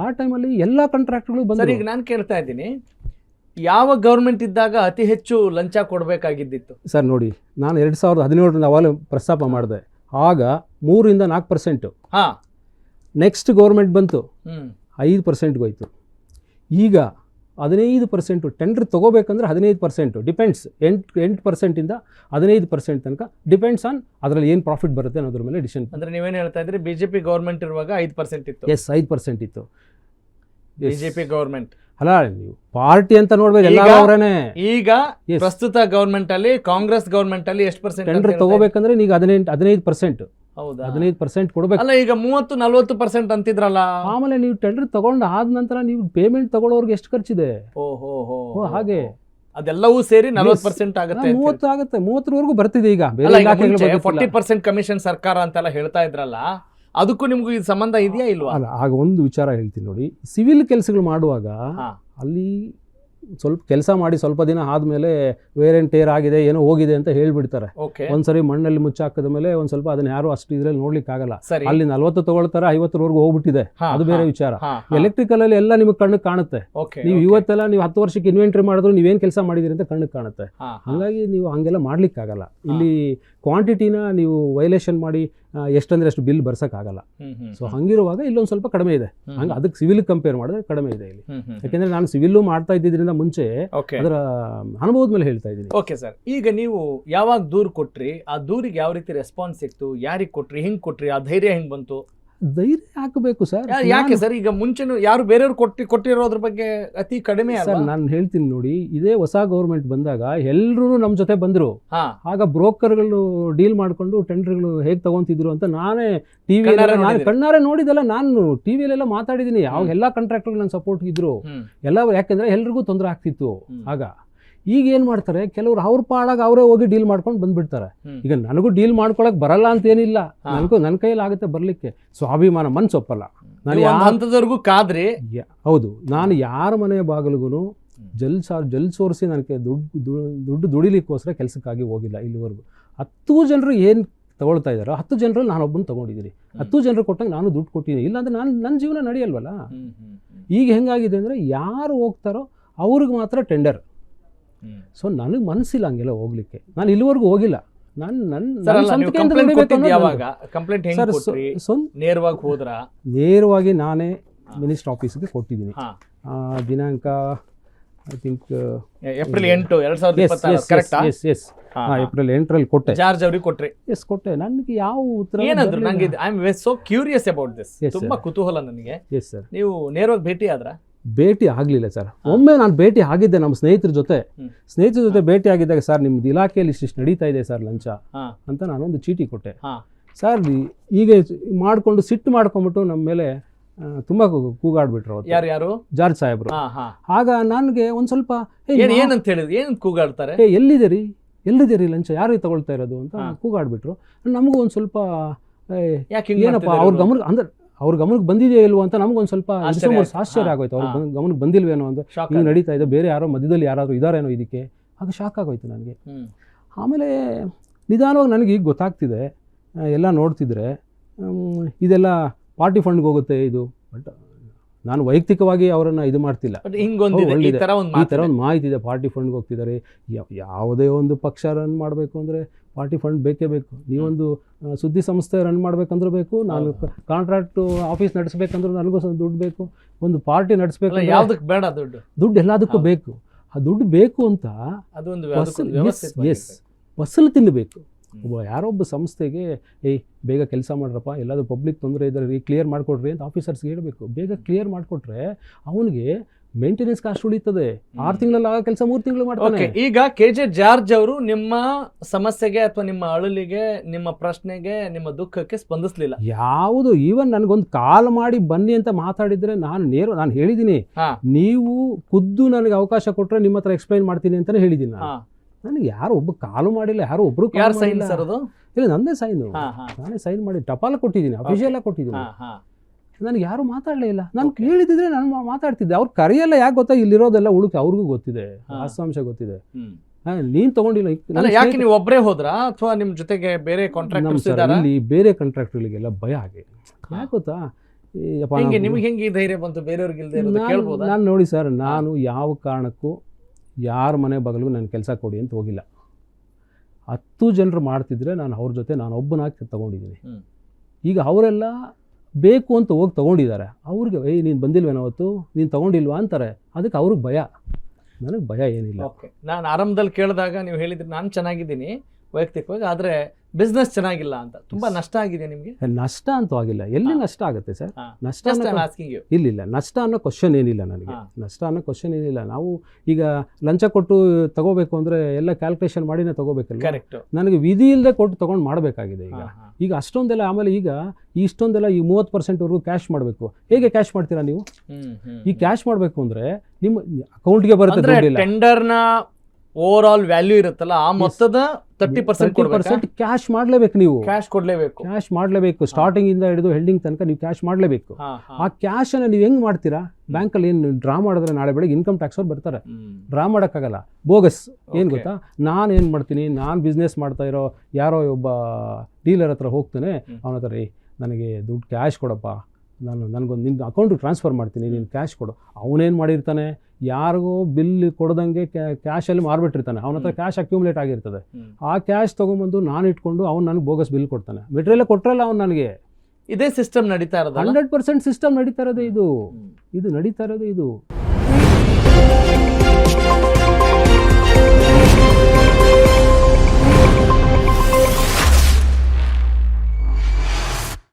ಆ ಟೈಮಲ್ಲಿ ಎಲ್ಲ ಕಾಂಟ್ರಾಕ್ಟ್ಗಳು ಸರ್ ಬಂದರು. ಈಗ ನಾನು ಕೇಳ್ತಾ ಇದ್ದೀನಿ, ಯಾವ ಗೌರ್ಮೆಂಟ್ ಇದ್ದಾಗ ಅತಿ ಹೆಚ್ಚು ಲಂಚ ಕೊಡಬೇಕಾಗಿದ್ದಿತ್ತು? ಸರ್ ನೋಡಿ, ನಾನು 2017 ಅವಾಗಲೇ ಪ್ರಸ್ತಾಪ ಮಾಡಿದೆ. ಆಗ 3-4%. ಹಾಂ, ನೆಕ್ಸ್ಟ್ ಗೌರ್ಮೆಂಟ್ ಬಂತು, ಹ್ಮ್ 5%ಗೆ ಹೋಯ್ತು. ಈಗ 15%. ಟೆಂಡರ್ ತೊಗೋಬೇಕಂದ್ರೆ 15%. ಡಿಪೆಂಡ್ಸ್, 8%ಇಂದ 15% ತನಕ ಡಿಪೆಂಡ್ಸ್ ಆನ್ ಅದರಲ್ಲಿ ಏನು ಪ್ರಾಫಿಟ್ ಬರುತ್ತೆ ಅನ್ನೋದ್ರ ಮೇಲೆ ಡಿಸಿಷನ್. ಅಂದ್ರೆ ನೀವೇನು ಹೇಳ್ತಾ ಇದ್ರಿ, ಬಿಜೆಪಿ ಗೌರ್ಮೆಂಟ್ ಇರುವಾಗ 5% ಇತ್ತು? ಎಸ್, 5% ಇತ್ತು ಬಿಜೆಪಿ ಗೌರ್ಮೆಂಟ್. ಅಲ್ಲ, ನೀವು ಪಾರ್ಟಿ ಅಂತ ನೋಡ್ಬೇಕು, ಎಲ್ಲ ಅವರೇನೆ. ಈಗ ಪ್ರಸ್ತುತ ಗೌರ್ಮೆಂಟ್ ಅಲ್ಲಿ, ಕಾಂಗ್ರೆಸ್ ಗೌರ್ಮೆಂಟ್ ಅಲ್ಲಿ ಎಷ್ಟು ಪರ್ಸೆಂಟ್ ಟೆಂಡರ್ ತಗೋಬೇಕಂದ್ರೆ ಈಗ 15%. ಹೌದಾ? 15% ಕೊಡ್ಬೇಕು. ಅಲ್ಲ, ಈಗ 30-40% ಅಂತಿದ್ರಲ್ಲ. ಆಮೇಲೆ ನೀವು ಟೆಂಡರ್ ತಗೊಂಡು ಆದ ನಂತರ ನೀವು ಪೇಮೆಂಟ್ ತಗೊಳ್ಳೋರ್ಗೆ ಎಷ್ಟು ಖರ್ಚಿದೆ? ಹಾಗೆ ಅದೆಲ್ಲವೂ ಸೇರಿ 40% ಆಗುತ್ತೆ. 30 ಆಗುತ್ತೆ, 30ರವರೆಗೂ ಬರ್ತಿದೆ. ಈಗ ಬೇರೆ 40% ಕಮಿಷನ್ ಸರ್ಕಾರ ಅಂತೆಲ್ಲ ಹೇಳ್ತಾ ಇದ್ರಲ್ಲ, ಅದಕ್ಕೂ ನಿಮ್ಗೂ ಇದು ಸಂಬಂಧ ಇದೆಯಾ ಇಲ್ವಾ? ಅಲ್ಲ, ಆಗ ಒಂದು ವಿಚಾರ ಹೇಳ್ತೀನಿ ನೋಡಿ. ಸಿವಿಲ್ ಕೆಲಸಗಳು ಮಾಡುವಾಗ ಅಲ್ಲಿ ಸ್ವಲ್ಪ ಕೆಲಸ ಮಾಡಿ ಸ್ವಲ್ಪ ದಿನ ಆದಮೇಲೆ ವೇರ್ ಆ್ಯಂಡ್ ಟೇರ್ ಆಗಿದೆ, ಏನೋ ಹೋಗಿದೆ ಅಂತ ಹೇಳ್ಬಿಡ್ತಾರೆ. ಒಂದ್ಸರಿ ಮಣ್ಣಲ್ಲಿ ಮುಚ್ಚಾಕದ ಮೇಲೆ ಒಂದ್ ಸ್ವಲ್ಪ ಅದನ್ನ ಯಾರು ಅಷ್ಟು ಇದ್ರಲ್ಲಿ ನೋಡ್ಲಿಕ್ಕೆ ಆಗಲ್ಲ. ಅಲ್ಲಿ 40 ತಗೊಳ್ತಾರೆ, 50ರವರೆಗೂ ಹೋಗ್ಬಿಟ್ಟಿದೆ, ಅದು ಬೇರೆ ವಿಚಾರ. ಎಲೆಕ್ಟ್ರಿಕಲ್ ಅಲ್ಲಿ ಎಲ್ಲ ನಿಮ್ಗೆ ಕಣ್ಣಿಗೆ ಕಾಣುತ್ತೆ. ನೀವು ಇವತ್ತೆಲ್ಲ ನೀವು 10 ವರ್ಷಕ್ಕೆ ಇನ್ವೆಂಟ್ರಿ ಮಾಡಿದ್ರು ನೀವೇನ್ ಕೆಲಸ ಮಾಡಿದಿರಿ ಅಂತ ಕಣ್ಣಿಗೆ ಕಾಣುತ್ತೆ. ಹಾಗಾಗಿ ನೀವು ಹಂಗೆಲ್ಲ ಮಾಡ್ಲಿಕ್ಕೆ ಆಗಲ್ಲ. ಇಲ್ಲಿ ಕ್ವಾಂಟಿಟಿನ ನೀವು ವೈಲೇಷನ್ ಮಾಡಿ ಎಷ್ಟಂದ್ರೆ ಅಷ್ಟು ಬಿಲ್ ಬರ್ಸಕ್ಕಾಗಲ್ಲ. ಸೊ ಹಂಗಿರುವಾಗ ಇಲ್ಲೊಂದು ಸ್ವಲ್ಪ ಕಡಿಮೆ ಇದೆ. ಹಂಗೆ ಅದಕ್ಕೆ ಸಿವಿಲ್ ಕಂಪೇರ್ ಮಾಡಿದ್ರೆ ಕಡಿಮೆ ಇದೆ ಇಲ್ಲಿ. ಯಾಕೆಂದ್ರೆ ನಾನು ಸಿವಿಲ್ಲು ಮಾಡ್ತಾ ಇದ್ದಿದ್ರಿಂದ ಮುಂಚೆ ಅದರ ಅನುಭವದ ಮೇಲೆ ಹೇಳ್ತಾ ಇದ್ದೀನಿ. ಓಕೆ ಸರ್, ಈಗ ನೀವು ಯಾವಾಗ ದೂರು ಕೊಟ್ರಿ, ಆ ದೂರಿಗೆ ಯಾವ ರೀತಿ ರೆಸ್ಪಾನ್ಸ್ ಸಿಕ್ತು, ಯಾರಿಗೆ ಕೊಟ್ರಿ, ಹಿಂಗ್ ಕೊಟ್ರಿ, ಆ ಧೈರ್ಯ ಹೆಂಗ್ ಬಂತು? ಧೈರ್ಯ ಹಾಕಬೇಕು ಸರ್. ಯಾಕೆ ಸರ್ ಈಗ ಮುಂಚೆನೂ ಯಾರು ಬೇರೆಯವ್ರು ಕೊಟ್ಟಿರೋದ್ರ ಬಗ್ಗೆ ಅತಿ ಕಡಿಮೆ? ಸರ್ ನಾನು ಹೇಳ್ತೀನಿ ನೋಡಿ, ಇದೇ ಹೊಸ ಗೌರ್ಮೆಂಟ್ ಬಂದಾಗ ಎಲ್ಲರೂ ನಮ್ಮ ಜೊತೆ ಬಂದ್ರು. ಆಗ ಬ್ರೋಕರ್ಗಳು ಡೀಲ್ ಮಾಡ್ಕೊಂಡು ಟೆಂಡರ್ಗಳು ಹೇಗೆ ತಗೊಂತಿದ್ರು ಅಂತ ನಾನೇ ಟಿವಿ ಕಣ್ಣಾರೆ ನೋಡಿದೆಲ್ಲ. ನಾನು ಟಿವಿಯಲ್ಲೆಲ್ಲ ಮಾತಾಡಿದ್ದೀನಿ. ಎಲ್ಲ ಕಾಂಟ್ರಾಕ್ಟರ್ಗಳು ನನ್ನ ಸಪೋರ್ಟ್ ಇದ್ರು ಎಲ್ಲ. ಯಾಕೆಂದ್ರೆ ಎಲ್ರಿಗೂ ತೊಂದರೆ ಆಗ್ತಿತ್ತು ಆಗ. ಈಗ ಏನ್ ಮಾಡ್ತಾರೆ, ಕೆಲವರು ಅವ್ರ ಪಾಡಾಗ ಅವರೇ ಹೋಗಿ ಡೀಲ್ ಮಾಡ್ಕೊಂಡು ಬಂದ್ಬಿಡ್ತಾರೆ. ಈಗ ನನಗೂ ಡೀಲ್ ಮಾಡ್ಕೊಳಕ್ ಬರಲ್ಲ ಅಂತ ಏನಿಲ್ಲ, ನನ್ನ ಕೈಯಲ್ಲಿ ಆಗುತ್ತೆ ಬರ್ಲಿಕ್ಕೆ. ಸ್ವಾಭಿಮಾನ ಮನ್ಸು ಒಪ್ಪಲ್ಲ. ನಾನು ಹಂತದವರೆಗೂ ಕಾದ್ರಿ. ಹೌದು, ನಾನು ಯಾರ ಮನೆ ಬಾಗಿಲಿಗೂ ಜಲ್ ಸೋರಿಸಿ ನನಗೆ ದುಡ್ಡು ದುಡಿಲಿಕ್ಕೋಸ್ಕರ ಕೆಲಸಕ್ಕಾಗಿ ಹೋಗಿಲ್ಲ ಇಲ್ಲಿವರೆಗೂ. 10 ಜನರು ಏನು ತಗೊಳ್ತಾ ಇದ್ದಾರೋ 10 ಜನರಲ್ಲಿ ನಾನೊಬ್ಬನ ತಗೊಂಡಿದ್ದೀನಿ. 10 ಜನರು ಕೊಟ್ಟಂಗೆ ನಾನು ದುಡ್ಡು ಕೊಟ್ಟಿದ್ದೀನಿ. ಇಲ್ಲಾಂದ್ರೆ ನನ್ನ ಜೀವನ ನಡೆಯಲ್ವಲ್ಲ. ಈಗ ಹೆಂಗಾಗಿದೆ ಅಂದರೆ ಯಾರು ಹೋಗ್ತಾರೋ ಅವ್ರಿಗೆ ಮಾತ್ರ ಟೆಂಡರ್. ಸೊ ನನಗೆ ಮನಸ್ಸಿಲ್ಲ ಹಂಗೆಲ್ಲ ಹೋಗ್ಲಿಕ್ಕೆ. ನಾನು ಇಲ್ಲಿವರೆಗೂ ಹೋಗಿಲ್ಲ. ನೇರವಾಗಿ ನಾನೇ ಮಿನಿಸ್ಟರ್ ಆಫೀಸ್ಗೆ ಕೊಟ್ಟಿದ್ದೀನಿ. ದಿನಾಂಕ ಐ ಥಿಂಕ್ ಏಪ್ರಿಲ್ 8, 2026. ಏಪ್ರಿಲ್ 8ರಲ್ಲಿ ಕೊಟ್ಟೆ. ಜಾರ್ಜ್ ಅವ್ರಿಗೆ ಕೊಟ್ರಿ? ಎಸ್, ಕೊಟ್ಟೆ. ನನಗೆ ಯಾವ ಉತ್ತರ ಏನಂದ್ರು? ನನಗೆ I am so curious about this. ತುಂಬಾ ಕುತೂಹಲ ನನಗೆ. Yes sir. ನೀವು ನೇರವಾಗಿ ಭೇಟಿ ಆದ್ರ? ಭೇಟಿ ಆಗಲಿಲ್ಲ ಸರ್. ಒಮ್ಮೆ ನಾನು ಭೇಟಿ ಆಗಿದ್ದೆ ನಮ್ಮ ಸ್ನೇಹಿತರ ಜೊತೆ ಭೇಟಿ ಆಗಿದ್ದಾಗ, ಸರ್ ನಿಮ್ದು ಇಲಾಖೆಯಲ್ಲಿ ಇಷ್ಟು ನಡೀತಾ ಇದೆ ಸರ್ ಲಂಚ ಅಂತ ನಾನೊಂದು ಚೀಟಿ ಕೊಟ್ಟೆ. ಸರ್ ಈಗ ಮಾಡಿಕೊಂಡು ಸಿಟ್ಟು ಮಾಡ್ಕೊಂಡ್ಬಿಟ್ಟು ನಮ್ಮ ಮೇಲೆ ತುಂಬಾ ಕೂಗಾಡ್ಬಿಟ್ರು. ಯಾರು? ಜಾರ್ಜ್ ಸಾಹೇಬ್ರು. ಆಗ ನನಗೆ ಒಂದ್ ಸ್ವಲ್ಪ ಏನಂತ ಹೇಳಿದ್ರು, ಏನಂತ ಕೂಗಾಡ್ತಾರೆ, ಎಲ್ಲಿದ್ದೀರಿ ಲಂಚ ಯಾರು ತಗೊಳ್ತಾ ಇರೋದು ಅಂತ ಕೂಗಾಡ್ಬಿಟ್ರು. ನಮಗೂ ಒಂದ್ ಸ್ವಲ್ಪ ಏನಪ್ಪ ಅವ್ರ ಗಮನಕ್ಕೆ ಬಂದಿದೆಯೋ ಇಲ್ವೋ ಅಂತ ನಮಗೊಂದು ಸ್ವಲ್ಪ ಆಶ್ಚರ್ಯ ಆಗೋಯ್ತು. ಅವ್ರ ಗಮನಕ್ಕೆ ಬಂದಿಲ್ವೇನೋ ಅಂತ. ಹಿಂಗೆ ನಡೀತಾ ಇದೆ, ಬೇರೆ ಯಾರೋ ಮಧ್ಯದಲ್ಲಿ ಯಾರಾದರೂ ಇದಾರೇನೋ ಇದಕ್ಕೆ. ಆಗ ಶಾಕ್ ಆಗೋಯ್ತು ನನಗೆ. ಆಮೇಲೆ ನಿಧಾನವಾಗಿ ನನಗೆ ಈಗ ಗೊತ್ತಾಗ್ತಿದೆ, ಎಲ್ಲ ನೋಡ್ತಿದ್ರೆ ಇದೆಲ್ಲ ಪಾರ್ಟಿ ಫಂಡ್ಗೆ ಹೋಗುತ್ತೆ ಇದು. ಬಟ್ ನಾನು ವೈಯಕ್ತಿಕವಾಗಿ ಅವರನ್ನು ಇದು ಮಾಡ್ತಿಲ್ಲ. ಈ ಥರ ಒಂದು ಮಾಹಿತಿ ಇದೆ, ಪಾರ್ಟಿ ಫಂಡ್ಗೆ ಹೋಗ್ತಿದ್ದಾರೆ. ಯಾವುದೇ ಒಂದು ಪಕ್ಷ ರನ್ ಮಾಡಬೇಕು ಅಂದರೆ ಪಾರ್ಟಿ ಫಂಡ್ ಬೇಕೇ ಬೇಕು. ನೀವೊಂದು ಸುದ್ದಿ ಸಂಸ್ಥೆ ರನ್ ಮಾಡ್ಬೇಕಂದ್ರೂ ಬೇಕು, ನಾನು ಕಾಂಟ್ರಾಕ್ಟ್ ಆಫೀಸ್ ನಡೆಸಬೇಕಂದ್ರೂ ನನಗೂ ದುಡ್ಡು ಬೇಕು, ಒಂದು ಪಾರ್ಟಿ ನಡೆಸಬೇಕು, ಯಾವುದಕ್ಕೆ ಬೇಡ ದುಡ್ಡು ಎಲ್ಲದಕ್ಕೂ ಬೇಕು. ಆ ದುಡ್ಡು ಬೇಕು ಅಂತ ಫಸಲು ತಿನ್ನಬೇಕು. ಯಾರೊಬ್ಬ ಸಂಸ್ಥೆಗೆ ಬೇಗ ಕೆಲಸ ಮಾಡ್ರಪ್ಪ, ಎಲ್ಲಾದರೂ ಪಬ್ಲಿಕ್ ತೊಂದರೆ ಇದ್ದಾರೆ ಕ್ಲಿಯರ್ ಮಾಡಿಕೊಡ್ರಿ ಅಂತ ಆಫೀಸರ್ಸ್ಗೆ ಹೇಳಬೇಕು. ಬೇಗ ಕ್ಲಿಯರ್ ಮಾಡಿಕೊಟ್ರೆ ಅವನಿಗೆ ಮೇಂಟೆನೆನ್ಸ್ ಕಾಸ್ಟ್ ಉಳಿತದೆ. 6 ತಿಂಗಳಲ್ಲಿ ಆಗ ಕೆಲಸ 3 ತಿಂಗಳು ಮಾಡ್ತಾನೆ. ಈಗ KJ ಜಾರ್ಜ್ ಅವರು ನಿಮ್ಮ ಸಮಸ್ಯೆಗೆ ಅಥವಾ ನಿಮ್ಮ ಅಳಲಿಗೆ, ನಿಮ್ಮ ಪ್ರಶ್ನೆಗೆ, ನಿಮ್ಮ ದುಃಖಕ್ಕೆ ಸ್ಪಂದಿಸಲಿಲ್ಲ ಯಾವುದು. ಈವನ್ ನನಗೊಂದು ಕಾಲ್ ಮಾಡಿ ಬನ್ನಿ ಅಂತ ಮಾತಾಡಿದ್ರೆ ನಾನು ಹೇಳಿದ್ದೀನಿ, ನೀವು ಖುದ್ದು ನನಗೆ ಅವಕಾಶ ಕೊಟ್ಟರೆ ನಿಮ್ಮ ಹತ್ರ ಎಕ್ಸ್ಪ್ಲೈನ್ ಮಾಡ್ತೀನಿ ಅಂತಾನೆ ಹೇಳಿದ್ದೀನಿ. ನನಗೆ ಯಾರು ಒಬ್ಬ ಕಾಲು ಮಾಡಿಲ್ಲ, ಯಾರು ಒಬ್ರು ಸೈನ್ ಸರ್ ಅದು ಇಲ್ಲ, ನಂದೇ ಸೈನು. ನಾನೇ ಸೈನ್ ಮಾಡಿ ಟಪಾಲ ಕೊಟ್ಟಿದ್ದೀನಿ, ಅಫಿಷಿಯಲ್ ಆಗಿ ಕೊಟ್ಟಿದ್ದೀನಿ. ನನಗೆ ಯಾರು ಮಾತಾಡಲೇ ಇಲ್ಲ. ನಾನು ಕೇಳಿದ್ರೆ ನಾನು ಮಾತಾಡ್ತಿದ್ದೆ. ಅವ್ರು ಕರೆಯಲ್ಲ. ಯಾಕೆ ಗೊತ್ತಾ, ಇಲ್ಲಿರೋದೆಲ್ಲ ಅವ್ರಿಗೂ ಗೊತ್ತಿದೆ, ವಾಸ್ತವಾಂಶ ಗೊತ್ತಿದೆ. ನೀನ್ ತಗೊಂಡಿಲ್ಲ. ಯಾಕೆ ನೀವು ಒಬ್ಬರೇ ಹೋದ್ರಾ ಅಥವಾ ನಿಮ್ ಜೊತೆಗೆ ಬೇರೆ ಕಾಂಟ್ರಾಕ್ಟರ್ಸ್ ಇದ್ದಾರಾ? ಇಲ್ಲಿ ಬೇರೆ ಕಾಂಟ್ರಾಕ್ಟರ್ಗಳಿಗೆಲ್ಲ ಭಯ ಆಗಿ. ಯಾಕೆ ಗೊತ್ತಾ, ನಿಮ್ಗೆ ಹೆಂಗೆ ಈ ಧೈರ್ಯ ಬಂತು ಬೇರೆಯವ್ರಿಗೆ ಇಲ್ಲದೆ ಇರೋದು ಕೇಳ್ಬೋದಾ? ನಾನು ನೋಡಿ ಸರ್, ನಾನು ಯಾವ ಕಾರಣಕ್ಕೂ ಯಾರ ಮನೆ ಬಗಲಿಗೂ ನಾನು ಕೆಲಸ ಕೊಡಿ ಅಂತ ಹೋಗಿಲ್ಲ. 10 ಜನರು ಮಾಡ್ತಿದ್ರೆ ನಾನು ಅವ್ರ ಜೊತೆ ನಾನು ಒಬ್ಬನಾಗಿ ತಗೊಂಡಿದ್ದೀನಿ. ಈಗ ಅವರೆಲ್ಲ ಬೇಕು ಅಂತ ಹೋಗಿ ತೊಗೊಂಡಿದ್ದಾರೆ. ಅವ್ರಿಗೆ ನೀನು ಬಂದಿಲ್ವೇನೋ ಅವತ್ತು, ನೀನು ತೊಗೊಂಡಿಲ್ವಾ ಅಂತಾರೆ. ಅದಕ್ಕೆ ಅವ್ರಿಗೆ ಭಯ. ನನಗೆ ಭಯ ಏನಿಲ್ಲ. ಓಕೆ, ನಾನು ಆರಂಭದಲ್ಲಿ ಕೇಳಿದಾಗ ನೀವು ಹೇಳಿದ್ರಿ ನಾನು ಚೆನ್ನಾಗಿದ್ದೀನಿ ವೈಯಕ್ತಿಕವಾಗಿ, ಆದರೆ ಬಿಸ್ನೆಸ್ ಚೆನ್ನಾಗಿಲ್ಲ ಅಂತ. ತುಂಬಾ ನಷ್ಟ ಆಗಿದೆ ನಿಮಗೆ? ನಷ್ಟ ಅಂತೂ ಆಗಿಲ್ಲ. ಎಲ್ಲಿ ನಷ್ಟ ಆಗುತ್ತೆ ಸರ್? ನಷ್ಟ ಇಲ್ಲ. ನಷ್ಟ ಅನ್ನೋ ಕ್ವಶನ್ ಏನಿಲ್ಲ ನನಗೆ. ನಷ್ಟ ಅನ್ನೋ ಕ್ವಶನ್ ಏನಿಲ್ಲ. ನಾವು ಈಗ ಲಂಚ ಕೊಟ್ಟು ತಗೋಬೇಕು ಅಂದ್ರೆ ಎಲ್ಲ ಕ್ಯಾಲ್ಕುಲೇಷನ್ ಮಾಡಿನೇ ತಗೋಬೇಕಲ್ಲ. ಕರೆಕ್ಟ್. ನನಗೆ ವಿಧಿ ಇಲ್ಲದೆ ಕೊಟ್ಟು ತಗೊಂಡು ಮಾಡಬೇಕಾಗಿದೆ. ಈಗ ಅಷ್ಟೊಂದೆಲ್ಲ, ಆಮೇಲೆ ಈಗ ಇಷ್ಟೊಂದೆಲ್ಲ ಈ 30%ವರೆಗೂ ಕ್ಯಾಶ್ ಮಾಡಬೇಕು. ಹೇಗೆ ಕ್ಯಾಶ್ ಮಾಡ್ತೀರಾ ನೀವು? ಈ ಕ್ಯಾಶ್ ಮಾಡಬೇಕು ಅಂದ್ರೆ ನಿಮ್ಮ ಅಕೌಂಟ್ಗೆ ಬರುತ್ತೆ. ಟೆಂಡರ್ನ ಓವರ್ ಆಲ್ ವ್ಯಾಲ್ಯೂ ಇರುತ್ತಲ್ಲ, ಆ ಮೊತ್ತದ 30% ಕ್ಯಾಶ್ ಮಾಡಲೇಬೇಕು. ನೀವು ಕ್ಯಾಶ್ ಕೊಡ್ಲೇಬೇಕು. ಕ್ಯಾಶ್ ಮಾಡಲೇಬೇಕು. ಸ್ಟಾರ್ಟಿಂಗ್ ಇಂದ ಹಿಡಿದು ಹೆಲ್ಡಿಂಗ್ ತನಕ ನೀವು ಕ್ಯಾಶ್ ಮಾಡಲೇಬೇಕು. ಆ ಕ್ಯಾಶ್ ಅನ್ನ ನೀವು ಹೆಂಗ್ ಮಾಡ್ತೀರಾ? ಬ್ಯಾಂಕಲ್ಲಿ ಏನು ಡ್ರಾ ಮಾಡಿದ್ರೆ ನಾಳೆ ಬೆಳಗ್ಗೆ ಇನ್ಕಮ್ ಟ್ಯಾಕ್ಸ್ ಅವ್ರು ಬರ್ತಾರೆ. ಡ್ರಾ ಮಾಡೋಕ್ಕಾಗಲ್ಲ. ಬೋಗಸ್. ಏನು ಗೊತ್ತಾ, ನಾನು ಏನು ಮಾಡ್ತೀನಿ, ನಾನು ಬಿಸ್ನೆಸ್ ಮಾಡ್ತಾ ಇರೋ ಯಾರೋ ಒಬ್ಬ ಡೀಲರ್ ಹತ್ರ ಹೋಗ್ತಾನೆ. ಅವನ ಹತ್ರ ನನಗೆ ದುಡ್ಡು ಕ್ಯಾಶ್ ಕೊಡಪ್ಪ, ನನಗೊಂದು ನಿನ್ನ ಅಕೌಂಟಿಗೆ ಟ್ರಾನ್ಸ್ಫರ್ ಮಾಡ್ತೀನಿ, ನೀನು ಕ್ಯಾಶ್ ಕೊಡು. ಅವನೇನು ಮಾಡಿರ್ತಾನೆ, ಯಾರಿಗೋ ಬಿಲ್ ಕೊಡ್ದಂಗೆ ಕ್ಯಾಶಲ್ಲಿ ಮಾರ್ಬಿಟ್ಟಿರ್ತಾನೆ. ಅವನ ಹತ್ರ ಕ್ಯಾಶ್ ಅಕ್ಯುಮುಲೇಟ್ ಆಗಿರ್ತದೆ. ಆ ಕ್ಯಾಶ್ ತೊಗೊಂಬಂದು ನಾನು ಇಟ್ಕೊಂಡು ಅವ್ನು ನನಗೆ ಬೋಗಸ್ ಬಿಲ್ ಕೊಡ್ತಾನೆ. ಮೆಟೀರಿಯಲ್ ಕೊಟ್ಟರಲ್ಲ ಅವ್ನು ನನಗೆ. ಇದೇ ಸಿಸ್ಟಮ್ ನಡೀತಾ ಇರೋದು. 100% ಸಿಸ್ಟಮ್ ನಡೀತಾ ಇರೋದು ಇದು ನಡೀತಾ ಇರೋದು ಇದು.